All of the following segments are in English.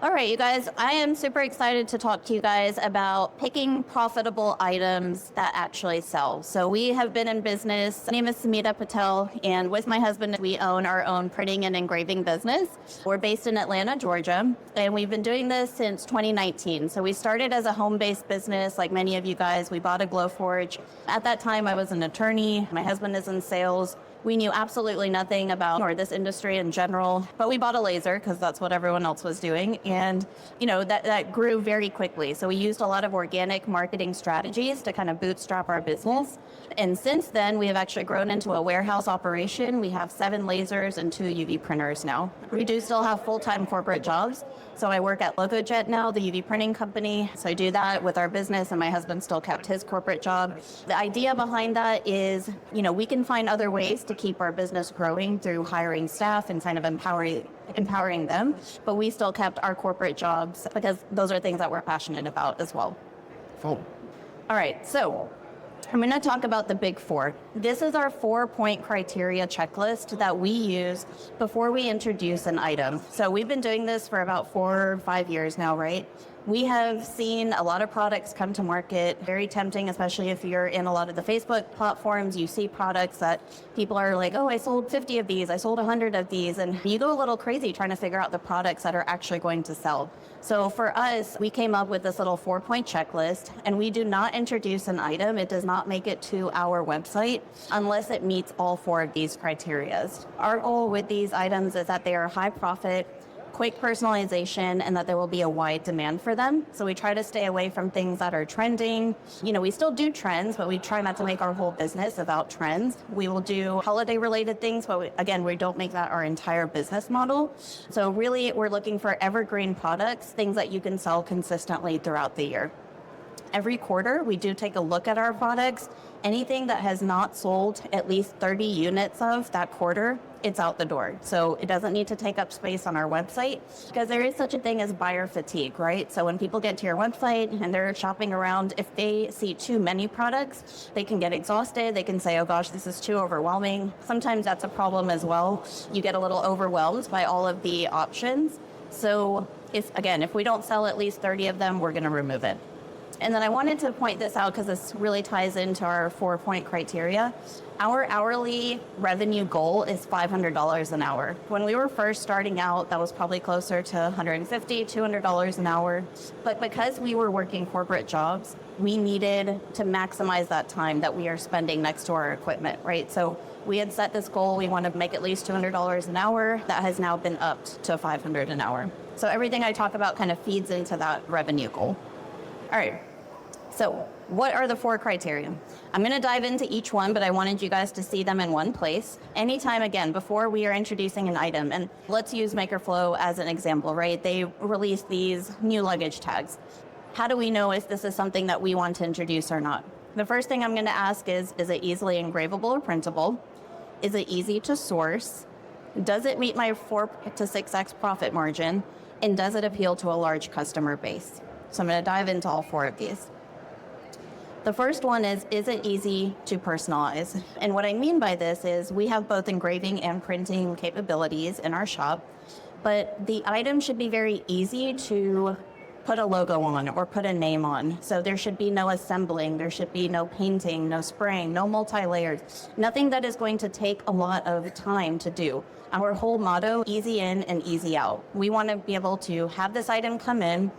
All right, you guys, I am super excited to talk to you guys about picking profitable items that actually sell. So we have been in business. My name is Sumita Patel, and with my husband, we own our own printing and engraving business. We're based in Atlanta, Georgia, and we've been doing this since 2019. So we started as a home-based business, like many of you guys. We bought a Glowforge. At that time, I was an attorney. My husband is in sales. We knew absolutely nothing about this industry in general, but we bought a laser because that's what everyone else was doing. And, that grew very quickly. So we used a lot of organic marketing strategies to kind of bootstrap our business. And since then, we have actually grown into a warehouse operation. We have 7 lasers and 2 UV printers now. We do still have full-time corporate jobs. So I work at LogoJet now, the UV printing company. So I do that with our business, and my husband still kept his corporate job. The idea behind that is, we can find other ways to keep our business growing through hiring staff and kind of empowering them, but we still kept our corporate jobs because those are things that we're passionate about as well. Cool. All right, so I'm going to talk about the big 4. This is our 4-point criteria checklist that we use before we introduce an item. So we've been doing this for about 4 or 5 years now, right? We have seen a lot of products come to market, very tempting, especially if you're in a lot of the Facebook platforms. You see products that people are like, oh, I sold 50 of these, I sold 100 of these, and you go a little crazy trying to figure out the products that are actually going to sell. So for us, we came up with this little 4-point checklist, and we do not introduce an item. It does not make it to our website unless it meets all 4 of these criteria. Our goal with these items is that they are high profit, quick personalization, and that there will be a wide demand for them. So we try to stay away from things that are trending. We still do trends, but we try not to make our whole business about trends. We will do holiday related things, but we don't make that our entire business model. So really, we're looking for evergreen products, things that you can sell consistently throughout the year. Every quarter, we do take a look at our products. Anything that has not sold at least 30 units of that quarter, it's out the door. So it doesn't need to take up space on our website because there is such a thing as buyer fatigue, right? So when people get to your website and they're shopping around, if they see too many products, they can get exhausted. They can say, oh gosh, this is too overwhelming. Sometimes that's a problem as well. You get a little overwhelmed by all of the options. So if we don't sell at least 30 of them, we're going to remove it. And then I wanted to point this out because this really ties into our 4-point criteria. Our hourly revenue goal is $500 an hour. When we were first starting out, that was probably closer to $150, $200 an hour. But because we were working corporate jobs, we needed to maximize that time that we are spending next to our equipment, right? So we had set this goal. We want to make at least $200 an hour. That has now been upped to $500 an hour. So everything I talk about kind of feeds into that revenue goal. All right, so what are the 4 criteria? I'm going to dive into each one, but I wanted you guys to see them in one place. Anytime, again, before we are introducing an item, and let's use MakerFlo as an example, right? They release these new luggage tags. How do we know if this is something that we want to introduce or not? The first thing I'm going to ask is it easily engravable or printable? Is it easy to source? Does it meet my 4 to 6x profit margin? And does it appeal to a large customer base? So I'm going to dive into all 4 of these. The first one is it easy to personalize? And what I mean by this is we have both engraving and printing capabilities in our shop, but the item should be very easy to put a logo on or put a name on. So there should be no assembling, there should be no painting, no spraying, no multi-layers, nothing that is going to take a lot of time to do. Our whole motto, easy in and easy out. We want to be able to have this item come in,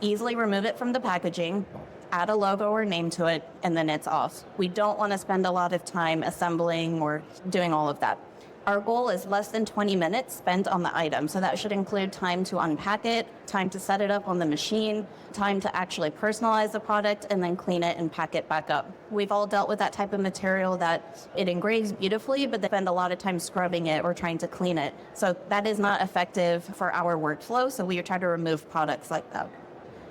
easily remove it from the packaging, add a logo or name to it, and then it's off. We don't want to spend a lot of time assembling or doing all of that. Our goal is less than 20 minutes spent on the item. So that should include time to unpack it, time to set it up on the machine, time to actually personalize the product, and then clean it and pack it back up. We've all dealt with that type of material that it engraves beautifully, but they spend a lot of time scrubbing it or trying to clean it. So that is not effective for our workflow. So we try to remove products like that.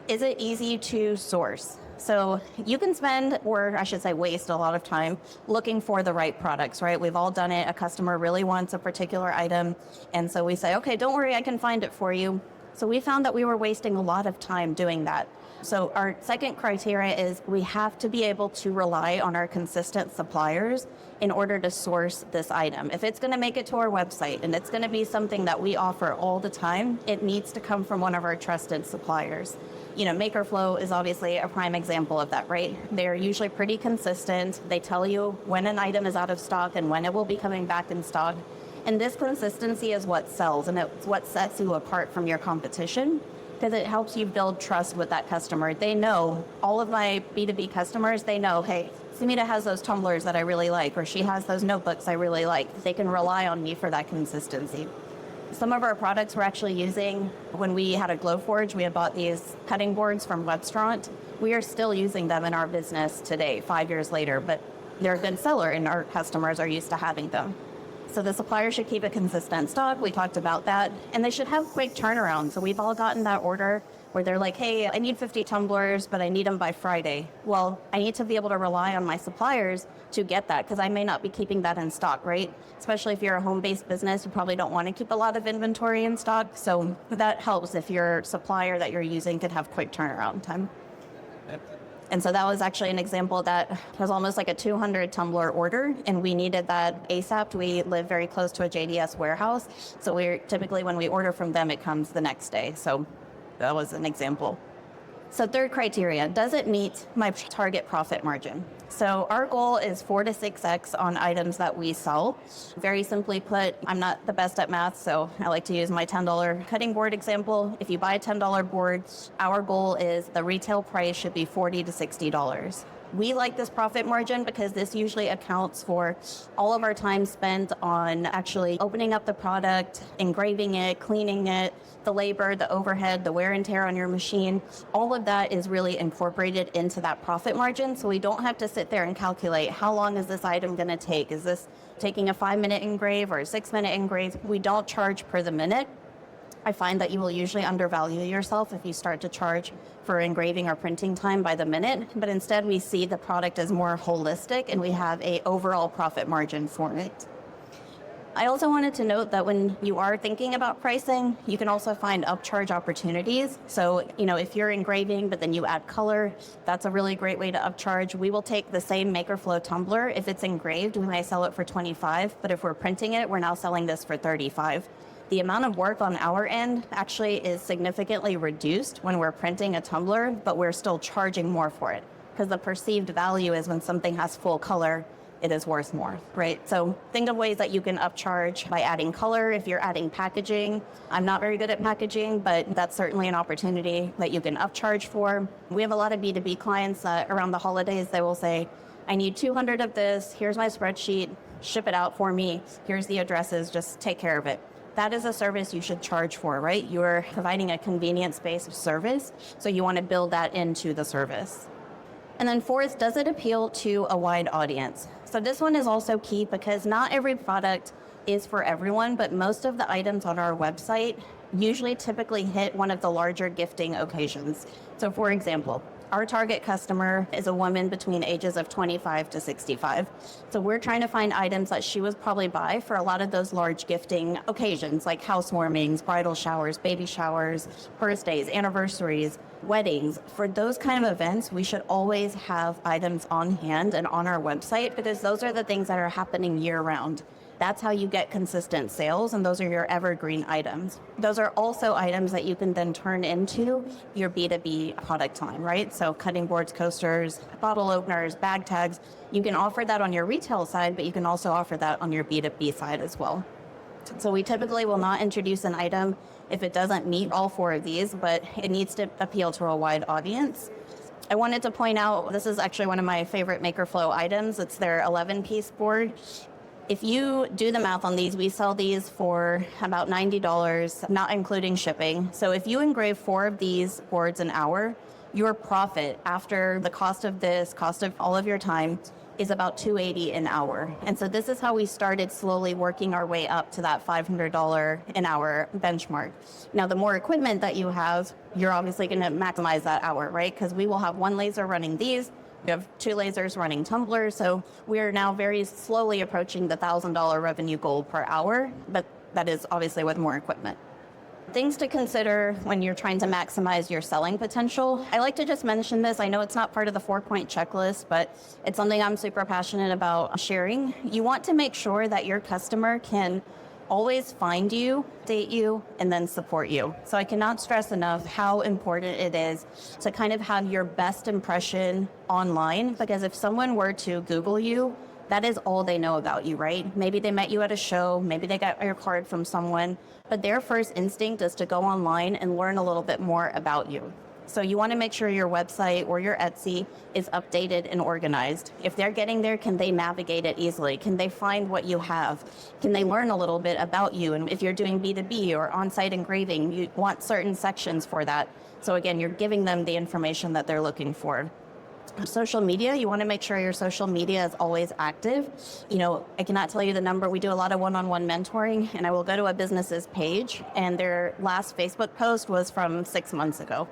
Is it easy to source? So you can spend, or I should say waste, a lot of time looking for the right products, right? We've all done it. A customer really wants a particular item. And so we say, okay, don't worry, I can find it for you. So we found that we were wasting a lot of time doing that. So our second criteria is we have to be able to rely on our consistent suppliers in order to source this item. If it's going to make it to our website and it's going to be something that we offer all the time, it needs to come from one of our trusted suppliers. MakerFlo is obviously a prime example of that, right? They're usually pretty consistent. They tell you when an item is out of stock and when it will be coming back in stock. And this consistency is what sells, and it's what sets you apart from your competition, because it helps you build trust with that customer. They know, all of my B2B customers, they know, hey, Sumita has those tumblers that I really like, or she has those notebooks I really like. They can rely on me for that consistency. Some of our products we're actually using, when we had a Glowforge, we had bought these cutting boards from Webstront. We are still using them in our business today, 5 years later, but they're a good seller and our customers are used to having them. So the supplier should keep a consistent stock. We talked about that. And they should have quick turnaround. So we've all gotten that order where they're like, hey, I need 50 tumblers, but I need them by Friday. Well, I need to be able to rely on my suppliers to get that, because I may not be keeping that in stock, right? Especially if you're a home-based business, you probably don't want to keep a lot of inventory in stock. So that helps if your supplier that you're using could have quick turnaround time. And so that was actually an example that was almost like a 200 tumbler order, and we needed that ASAP. We live very close to a JDS warehouse, so we're typically, when we order from them, it comes the next day. So that was an example. So third criteria, does it meet my target profit margin? So our goal is 4 to 6x on items that we sell. Very simply put, I'm not the best at math, so I like to use my $10 cutting board example. If you buy a $10 board, our goal is the retail price should be $40 to $60. We like this profit margin because this usually accounts for all of our time spent on actually opening up the product, engraving it, cleaning it, the labor, the overhead, the wear and tear on your machine. All of that is really incorporated into that profit margin. So we don't have to sit there and calculate how long is this item going to take? Is this taking a 5-minute engrave or a 6-minute engrave? We don't charge per the minute. I find that you will usually undervalue yourself if you start to charge for engraving or printing time by the minute, but instead we see the product as more holistic and we have a overall profit margin for it. I also wanted to note that when you are thinking about pricing, you can also find upcharge opportunities. So, if you're engraving, but then you add color, that's a really great way to upcharge. We will take the same MakerFlo tumbler. If it's engraved, we may sell it for $25, but if we're printing it, we're now selling this for $35. The amount of work on our end actually is significantly reduced when we're printing a tumbler, but we're still charging more for it, because the perceived value is when something has full color, it is worth more, right? So think of ways that you can upcharge by adding color. If you're adding packaging, I'm not very good at packaging, but that's certainly an opportunity that you can upcharge for. We have a lot of B2B clients that around the holidays, they will say, I need 200 of this, here's my spreadsheet, ship it out for me, here's the addresses, just take care of it. That is a service you should charge for, right? You're providing a convenience-based service, so you want to build that into the service. And then fourth, does it appeal to a wide audience? So this one is also key because not every product is for everyone, but most of the items on our website usually typically hit one of the larger gifting occasions. So for example, our target customer is a woman between ages of 25 to 65. So we're trying to find items that she would probably buy for a lot of those large gifting occasions like housewarmings, bridal showers, baby showers, birthdays, anniversaries, weddings. For those kind of events, we should always have items on hand and on our website because those are the things that are happening year round. That's how you get consistent sales, and those are your evergreen items. Those are also items that you can then turn into your B2B product line, right? So cutting boards, coasters, bottle openers, bag tags, you can offer that on your retail side, but you can also offer that on your B2B side as well. So we typically will not introduce an item if it doesn't meet all four of these, but it needs to appeal to a wide audience. I wanted to point out, this is actually one of my favorite MakerFlo items. It's their 11-piece board. If you do the math on these, we sell these for about $90, not including shipping. So if you engrave 4 of these boards an hour, your profit after the cost of this, cost of all of your time, is about $280 an hour. And so this is how we started slowly working our way up to that $500 an hour benchmark. Now, the more equipment that you have, you're obviously going to maximize that hour, right? Because we will have 1 laser running these. We have 2 lasers running tumblers, so we are now very slowly approaching the $1,000 revenue goal per hour, but that is obviously with more equipment. Things to consider when you're trying to maximize your selling potential. I like to just mention this. I know it's not part of the 4-point checklist, but it's something I'm super passionate about sharing. You want to make sure that your customer can always find you, date you, and then support you. So I cannot stress enough how important it is to kind of have your best impression online, because if someone were to Google you, that is all they know about you, right? Maybe they met you at a show, maybe they got your card from someone, but their first instinct is to go online and learn a little bit more about you. So you want to make sure your website or your Etsy is updated and organized. If they're getting there, can they navigate it easily? Can they find what you have? Can they learn a little bit about you? And if you're doing B2B or on-site engraving, you want certain sections for that. So again, you're giving them the information that they're looking for. Social media, you want to make sure your social media is always active. I cannot tell you the number. We do a lot of one-on-one mentoring, and I will go to a business's page, and their last Facebook post was from 6 months ago.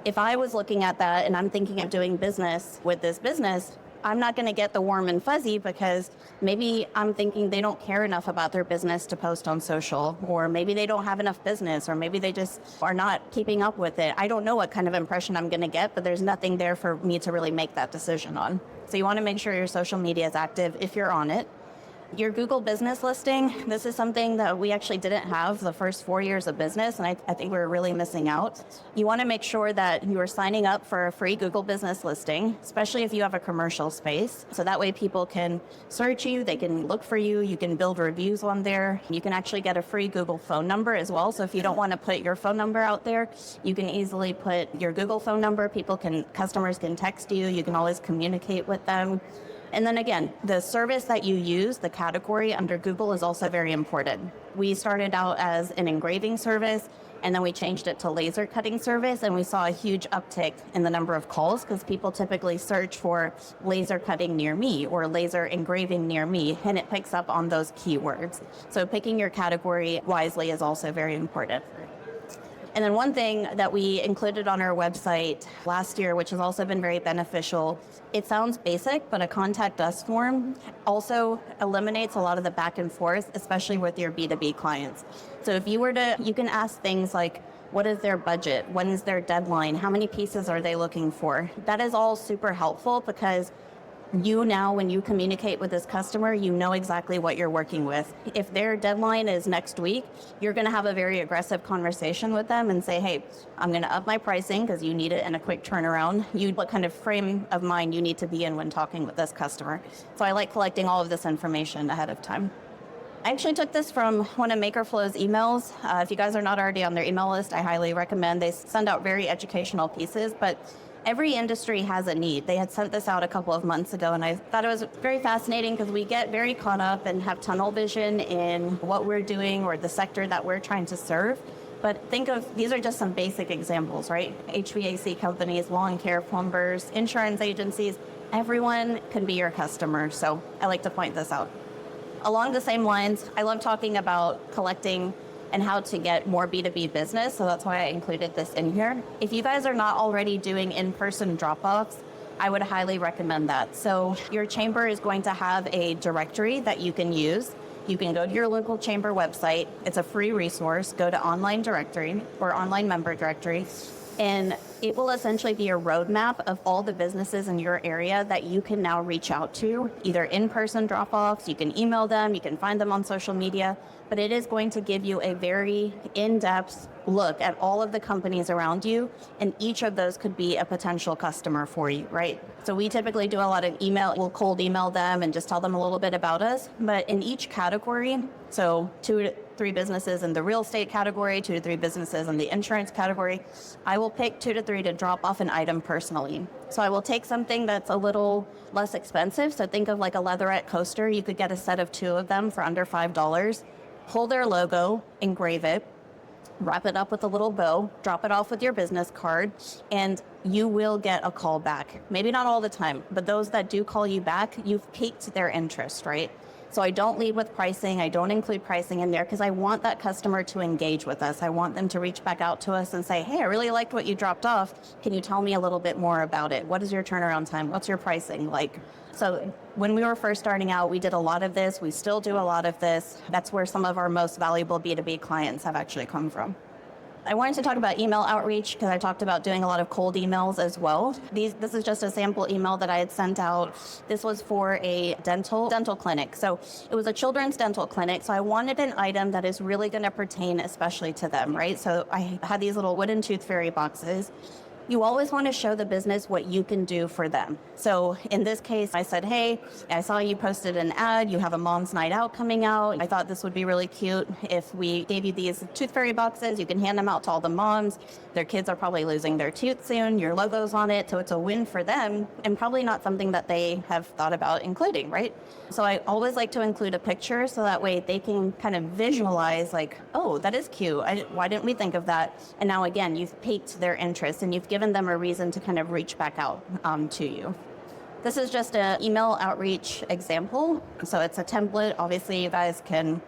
If I was looking at that and I'm thinking of doing business with this business, I'm not going to get the warm and fuzzy, because maybe I'm thinking they don't care enough about their business to post on social, or maybe they don't have enough business, or maybe they just are not keeping up with it. I don't know what kind of impression I'm going to get, but there's nothing there for me to really make that decision on. So you want to make sure your social media is active if you're on it. Your Google business listing, this is something that we actually didn't have the first 4 years of business, and I think we were really missing out. You want to make sure that you are signing up for a free Google business listing, especially if you have a commercial space. So that way people can search you, they can look for you, you can build reviews on there. You can actually get a free Google phone number as well. So if you don't want to put your phone number out there, you can easily put your Google phone number. Customers can text you, you can always communicate with them. And then again, the service that you use, the category under Google, is also very important. We started out as an engraving service, and then we changed it to laser cutting service, and we saw a huge uptick in the number of calls, because people typically search for laser cutting near me or laser engraving near me, and it picks up on those keywords. So picking your category wisely is also very important. And then one thing that we included on our website last year, which has also been very beneficial, it sounds basic, but a contact us form also eliminates a lot of the back and forth, especially with your B2B clients. So if you can ask things like, what is their budget? When is their deadline? How many pieces are they looking for? That is all super helpful, because when you communicate with this customer, you know exactly what you're working with. If their deadline is next week, you're going to have a very aggressive conversation with them and say, hey, I'm going to up my pricing because you need it in a quick turnaround. What kind of frame of mind you need to be in when talking with this customer. So I like collecting all of this information ahead of time. I actually took this from one of MakerFlo's emails. If you guys are not already on their email list, I highly recommend. They send out very educational pieces, but every industry has a need. They had sent this out a couple of months ago, and I thought it was very fascinating, because we get very caught up and have tunnel vision in what we're doing or the sector that we're trying to serve. But these are just some basic examples, right? HVAC companies, lawn care, plumbers, insurance agencies, everyone can be your customer. So I like to point this out. Along the same lines, I love talking about collecting and how to get more B2B business. So that's why I included this in here. If you guys are not already doing in-person drop-offs, I would highly recommend that. So your chamber is going to have a directory that you can use. You can go to your local chamber website. It's a free resource. Go to online directory or online member directory, and it will essentially be a roadmap of all the businesses in your area that you can now reach out to, either in-person drop-offs, you can email them, you can find them on social media, but it is going to give you a very in-depth look at all of the companies around you, and each of those could be a potential customer for you, right? So we typically do a lot of we'll cold email them and just tell them a little bit about us, but in each category, so 2 to 3 businesses in the real estate category, 2 to 3 businesses in the insurance category, I will pick 2 to 3 to drop off an item personally. So I will take something that's a little less expensive. So think of like a leatherette coaster. You could get a set of 2 of them for under $5. Pull their logo, engrave it, wrap it up with a little bow, drop it off with your business card, and you will get a call back. Maybe not all the time, but those that do call you back, you've piqued their interest, right? So I don't lead with pricing. I don't include pricing in there, because I want that customer to engage with us. I want them to reach back out to us and say, hey, I really liked what you dropped off. Can you tell me a little bit more about it? What is your turnaround time? What's your pricing like? So when we were first starting out, we did a lot of this. We still do a lot of this. That's where some of our most valuable B2B clients have actually come from. I wanted to talk about email outreach because I talked about doing a lot of cold emails as well. This is just a sample email that I had sent out. This was for a dental clinic. So it was a children's dental clinic. So I wanted an item that is really going to pertain especially to them, right? So I had these little wooden tooth fairy boxes. You always want to show the business what you can do for them. So in this case, I said, hey, I saw you posted an ad. You have a mom's night out coming out. I thought this would be really cute if we gave you these tooth fairy boxes. You can hand them out to all the moms. Their kids are probably losing their tooth soon. Your logo's on it. So it's a win for them and probably not something that they have thought about including, right? So I always like to include a picture so that way they can kind of visualize like, oh, that is cute. Why didn't we think of that? And now again, you've piqued their interest and you've given them a reason to kind of reach back out to you. This is just an email outreach example. So it's a template. Obviously, you guys can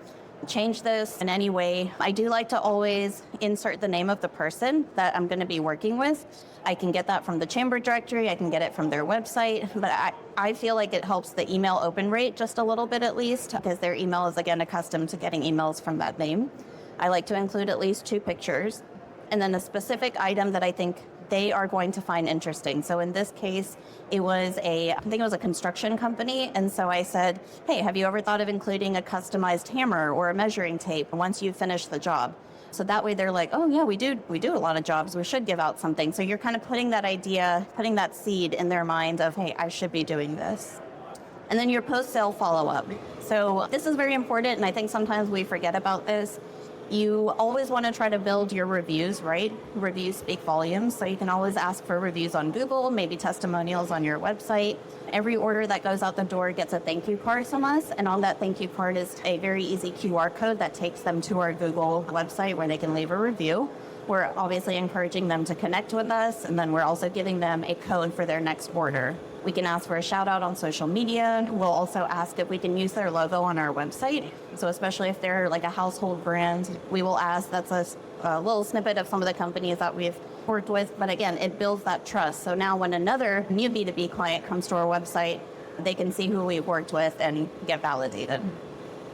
change this in any way. I do like to always insert the name of the person that I'm going to be working with. I can get that from the chamber directory. I can get it from their website. But I feel like it helps the email open rate just a little bit at least because their email is, again, accustomed to getting emails from that name. I like to include at least 2 pictures and then a specific item that I think they are going to find interesting. So in this case, I think it was a construction company. And so I said, hey, have you ever thought of including a customized hammer or a measuring tape once you finish the job? So that way they're like, oh yeah, we do a lot of jobs. We should give out something. So you're kind of putting that idea, putting that seed in their mind of, hey, I should be doing this. And then your post-sale follow-up. So this is very important. And I think sometimes we forget about this. You always want to try to build your reviews, right? Reviews speak volumes. So you can always ask for reviews on Google, maybe testimonials on your website. Every order that goes out the door gets a thank you card from us. And on that thank you card is a very easy QR code that takes them to our Google website where they can leave a review. We're obviously encouraging them to connect with us. And then we're also giving them a code for their next order. We can ask for a shout out on social media. We'll also ask if we can use their logo on our website. So especially if they're like a household brand, we will ask. That's a little snippet of some of the companies that we've worked with. But again, it builds that trust. So now when another new B2B client comes to our website, they can see who we've worked with and get validated.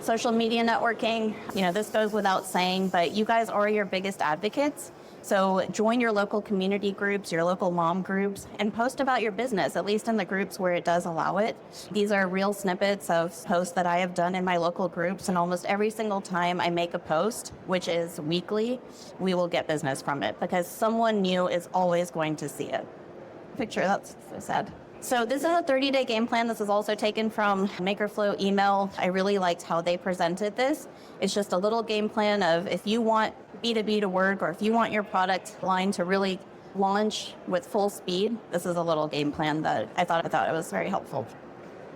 Social media networking, this goes without saying, but you guys are your biggest advocates. So join your local community groups, your local mom groups, and post about your business, at least in the groups where it does allow it. These are real snippets of posts that I have done in my local groups, and almost every single time I make a post, which is weekly, we will get business from it because someone new is always going to see it. Picture, that's so sad. So this is a 30-day game plan. This is also taken from MakerFlo email. I really liked how they presented this. It's just a little game plan of if you want B2B to work or if you want your product line to really launch with full speed, this is a little game plan that I thought it was very helpful.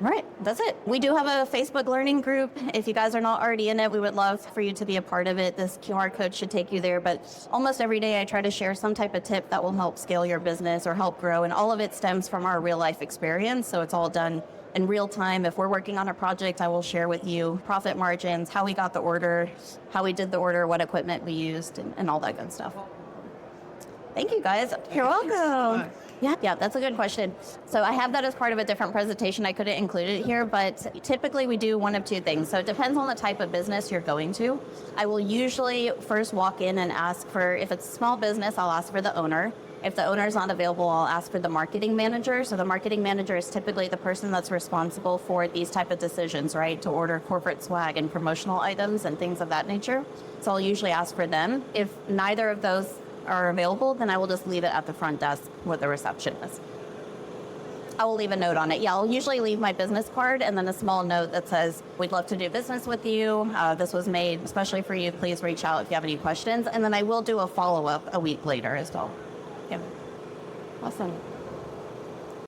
Right, that's it. We do have a Facebook learning group. If you guys are not already in it, we would love for you to be a part of it. This QR code should take you there, but almost every day I try to share some type of tip that will help scale your business or help grow, and all of it stems from our real life experience, so it's all done in real time. If we're working on a project, I will share with you profit margins, how we got the order, how we did the order, what equipment we used, and all that good stuff. Thank you, guys. You're welcome. Yeah, that's a good question. So I have that as part of a different presentation. I couldn't include it here, but typically we do one of 2 things. So it depends on the type of business you're going to. I will usually first walk in and ask for, if it's a small business, I'll ask for the owner. If the owner is not available, I'll ask for the marketing manager. So the marketing manager is typically the person that's responsible for these type of decisions, right? To order corporate swag and promotional items and things of that nature. So I'll usually ask for them. If neither of those are available, then I will just leave it at the front desk with the receptionist. I will leave a note on it. Yeah, I'll usually leave my business card and then a small note that says, we'd love to do business with you. This was made especially for you. Please reach out if you have any questions. And then I will do a follow-up a week later as well. Yeah. Awesome.